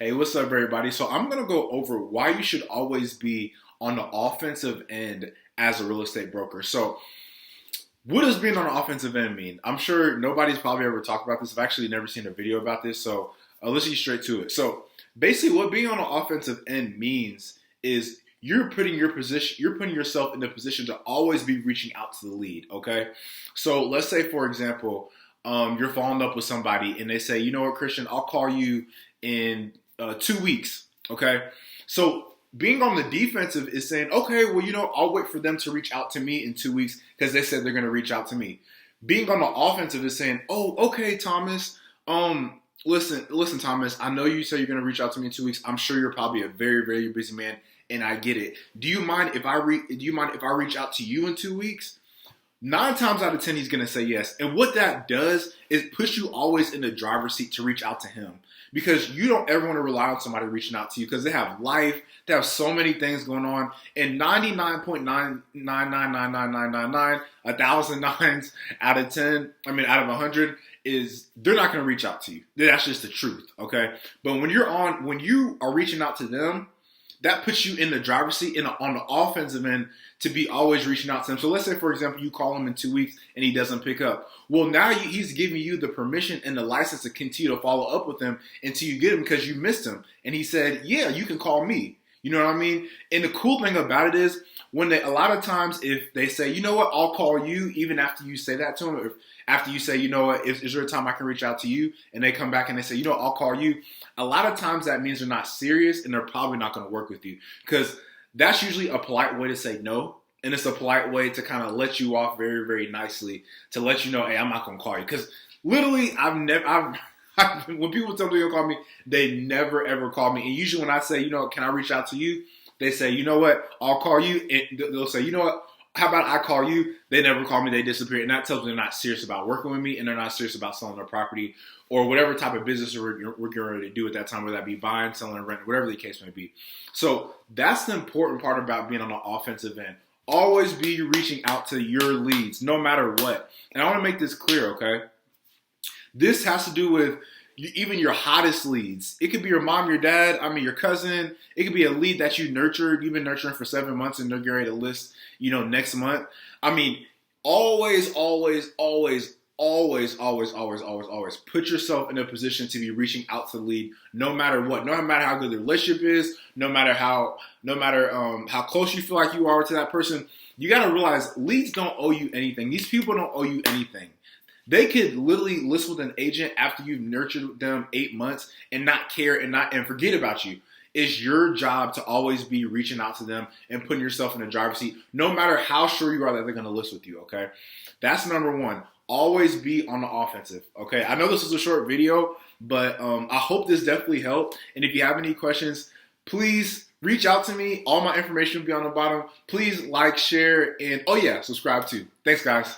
Hey, what's up, everybody? So I'm gonna go over why you should always be on the offensive end as a real estate broker. So, what does being on the offensive end mean? I'm sure nobody's probably ever talked about this. I've actually never seen a video about this, so let's get straight to it. So, basically, what being on the offensive end means is you're putting yourself in the position to always be reaching out to the lead. Okay, so let's say, for example, you're following up with somebody, and they say, you know what, Christian, I'll call you in 2 weeks. Okay, so being on the defensive is saying, okay, well, I'll wait for them to reach out to me in 2 weeks because they said they're going to reach out to me. Being on the offensive is saying, oh, okay, Thomas. Listen, Thomas. I know you say you're going to reach out to me in 2 weeks. I'm sure you're probably a very, very busy man, and I get it. Do you mind if I reach out to you in 2 weeks? 9 times out of 10, he's going to say yes. And what that does is push you always in the driver's seat to reach out to him. Because you don't ever want to rely on somebody reaching out to you because they have life, they have so many things going on. And 99.9999999, 1,000 9s out of 10, out of 100, is they're not going to reach out to you. That's just the truth, okay? But when you are reaching out to them, that puts you in the driver's seat on the offensive end to be always reaching out to him. So let's say, for example, you call him in 2 weeks and he doesn't pick up. Well, now he's giving you the permission and the license to continue to follow up with him until you get him because you missed him. And he said, yeah, you can call me. You know what I mean? And the cool thing about it is a lot of times if they say, you know what, I'll call you, even after you say that to them, or after you say, you know what, is there a time I can reach out to you? And they come back and they say, I'll call you. A lot of times that means they're not serious and they're probably not going to work with you because that's usually a polite way to say no. And it's a polite way to kind of let you off very, very nicely to let you know, hey, I'm not going to call you. Because literally, when people tell me they'll call me, they never, ever call me. And usually when I say, can I reach out to you? They say, you know what, I'll call you. And they'll say, you know what, how about I call you? They never call me. They disappear. And that tells me they're not serious about working with me and they're not serious about selling their property or whatever type of business we're getting ready to do at that time, whether that be buying, selling, rent, whatever the case may be. So that's the important part about being on the offensive end. Always be reaching out to your leads, no matter what. And I want to make this clear, okay? This has to do with even your hottest leads. It could be your mom, your dad, your cousin. It could be a lead that you nurtured. You've been nurturing for 7 months and they're getting ready to list, next month. Always, always, always, always, always, always, always, always put yourself in a position to be reaching out to the lead, no matter what, no matter how good the relationship is, no matter how close you feel like you are to that person. You got to realize leads don't owe you anything. These people don't owe you anything. They could literally list with an agent after you've nurtured them 8 months and not care and forget about you. It's your job to always be reaching out to them and putting yourself in the driver's seat, no matter how sure you are that they're going to list with you, okay? That's number one. Always be on the offensive, okay? I know this is a short video, but I hope this definitely helped. And if you have any questions, please reach out to me. All my information will be on the bottom. Please like, share, and subscribe too. Thanks, guys.